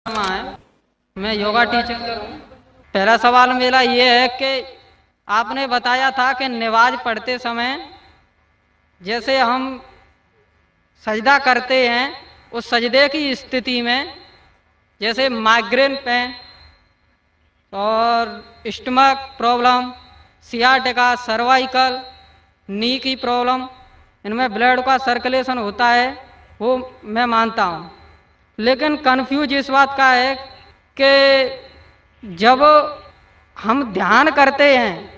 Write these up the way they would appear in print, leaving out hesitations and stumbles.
है, मैं योगा टीचर हूँ। पहला सवाल मेरा ये है कि आपने बताया था कि नमाज पढ़ते समय जैसे हम सजदा करते हैं, उस सजदे की स्थिति में जैसे माइग्रेन पेन और स्टमक प्रॉब्लम, सियाटिका, सर्वाइकल, नी की प्रॉब्लम, इनमें ब्लड का सर्कुलेशन होता है, वो मैं मानता हूँ। लेकिन कन्फ्यूज इस बात का है कि जब हम ध्यान करते हैं,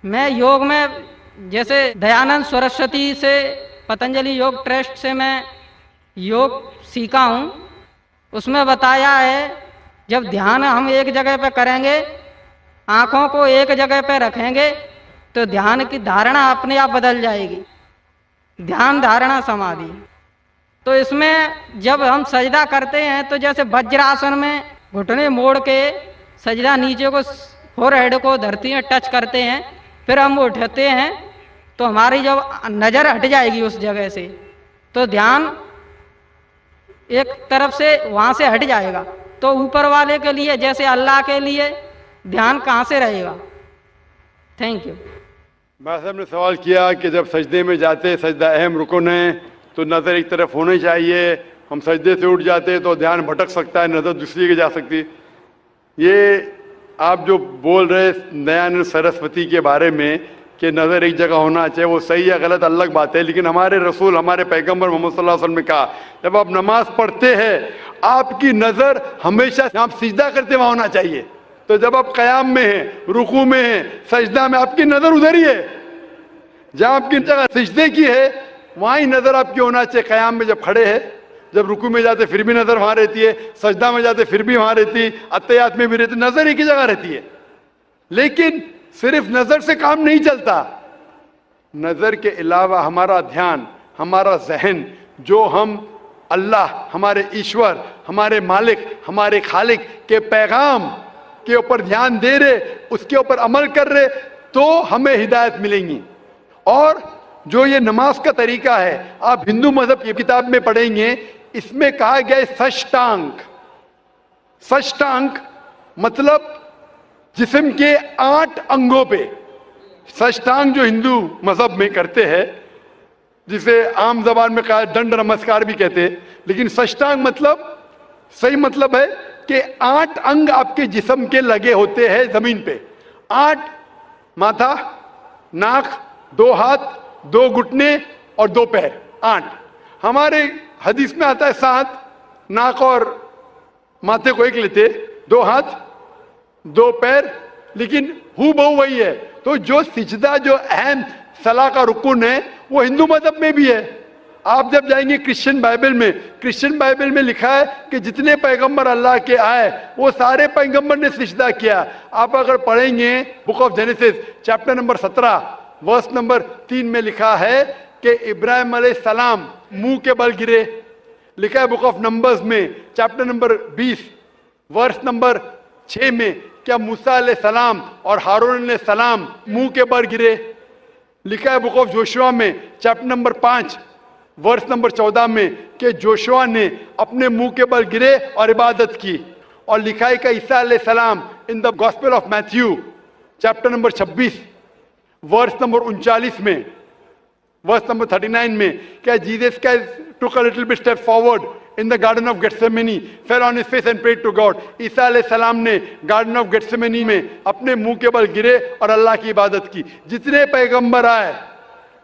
मैं योग में जैसे दयानंद सरस्वती से, पतंजलि योग ट्रस्ट से मैं योग सीखा हूँ, उसमें बताया है जब ध्यान हम एक जगह पे करेंगे, आँखों को एक जगह पे रखेंगे, तो ध्यान की धारणा अपने आप बदल जाएगी। ध्यान धारणा समाधि। तो इसमें जब हम सजदा करते हैं तो जैसे वज्रासन में घुटने मोड़ के सजदा नीचे को, फोरहेड को धरती में टच करते हैं, फिर हम उठते हैं तो हमारी जब नज़र हट जाएगी उस जगह से, तो ध्यान एक तरफ से वहाँ से हट जाएगा। तो ऊपर वाले के लिए, जैसे अल्लाह के लिए, ध्यान कहाँ से रहेगा? Thank you. भाई साहब ने सवाल किया कि जब सजदे में जाते, सजदा अहम रुकन है, तो नज़र एक तरफ होनी चाहिए। हम सजदे से उठ जाते तो ध्यान भटक सकता है, नज़र दूसरी की जा सकती। ये आप जो बोल रहे दयानंद सरस्वती के बारे में कि नज़र एक जगह होना चाहिए, वो सही या गलत अलग बात है, लेकिन हमारे रसूल, हमारे पैगंबर मोहम्मद सल्लल्लाहु अलैहि वसल्लम ने कहा, जब आप नमाज पढ़ते हैं आपकी नज़र हमेशा आप सिजदा करते वहाँ होना चाहिए। तो जब आप क़याम में हैं, रुकू में हैं, सजदा में, आपकी नज़र उधर ही है। जहाँ आपकी जगह सिजदे की है वहाँ ही नज़र आपकी होना चाहिए। क़याम में जब खड़े हैं, जब रुकू में जाते फिर भी नज़र वहाँ रहती है, सजदा में जाते फिर भी वहाँ रहती है, अत्तहियात में भी रहती, नज़र एक ही जगह रहती है। लेकिन सिर्फ नज़र से काम नहीं चलता, नज़र के अलावा हमारा ध्यान, हमारा जहन, जो हम अल्लाह, हमारे ईश्वर, हमारे मालिक, हमारे खालिक के पैगाम के ऊपर ध्यान दे रहे, उसके ऊपर अमल कर रहे, तो हमें हिदायत मिलेंगी। और जो ये नमाज का तरीका है, आप हिंदू मजहब की किताब में पढ़ेंगे, इसमें कहा गया है सष्टांग। सष्टांग मतलब जिस्म के 8 अंगों पे। सष्टांग जो हिंदू मजहब में करते हैं, जिसे आम जबान में कहा दंड नमस्कार भी कहते हैं, लेकिन सष्टांग मतलब, सही मतलब है कि 8 अंग आपके जिस्म के लगे होते हैं जमीन पे। 8, माथा, नाक, 2 हाथ, 2 घुटने और 2 पैर, 8। हमारे हदीस में आता है 7, नाक और माथे को एक लेते, 2 हाथ, 2 पैर, लेकिन हू बहु वही है। तो जो सिजदा, जो अहम सलाह का रुकन है, वो हिंदू मजहब में भी है। आप जब जाएंगे क्रिश्चियन बाइबल में, क्रिश्चियन बाइबल में लिखा है कि जितने पैगंबर अल्लाह के आए वो सारे पैगंबर ने सिजदा किया। आप अगर पढ़ेंगे book of Genesis chapter number 17 verse number 3 में लिखा है कि इब्राहिम अलैहिस्सलाम मुंह के बल गिरे। लिखा है बुक ऑफ नंबर्स में चैप्टर नंबर 20 वर्स नंबर 6 में, क्या मूसा अलैहिस्सलाम और हारून अलैहिस्सलाम मुंह के बल गिरे। लिखा है बुक ऑफ जोशुआ में चैप्टर नंबर 5 वर्स नंबर 14 में कि जोशुआ ने अपने मुंह के बल गिरे और इबादत की। और लिखा है कि ईसा अलैहिस्सलाम in the gospel of Matthew chapter number 26 verse number 39 में, वर्स नंबर 39 में, क्या जीसस का took a little bit step forward in the garden of Gethsemane, fell on his face and prayed to God। ईसा अलैहिस्सलाम ने garden of गेथसेमनी में अपने मुंह के बल गिरे और अल्लाह की इबादत की। जितने पैगंबर आए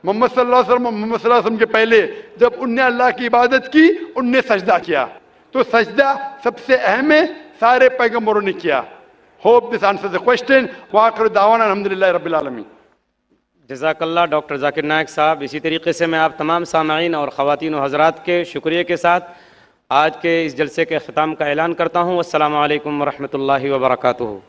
मोहम्मद सल्लल्लाहु अलैहि वसल्लम के पहले, जब उनने अल्लाह की इबादत की, उनने सजदा किया। तो सजदा सबसे अहम है, सारे पैगंबरों ने किया। Hope this answers the question. वाखिर दावाना अल्हम्दुलिल्लाहि रब्बिल आलमीन। जज़ाकल्लाह डॉक्टर जाकिर नायक साहब। इसी तरीके से मैं आप तमाम सामाईन और ख़वातीन व हज़रात के शुक्रिया के साथ आज के इस जलसे के ख़िताम का ऐलान करता हूँ। अस्सलामु अलैकुम व रहमतुल्लाहि व बरकातुहू।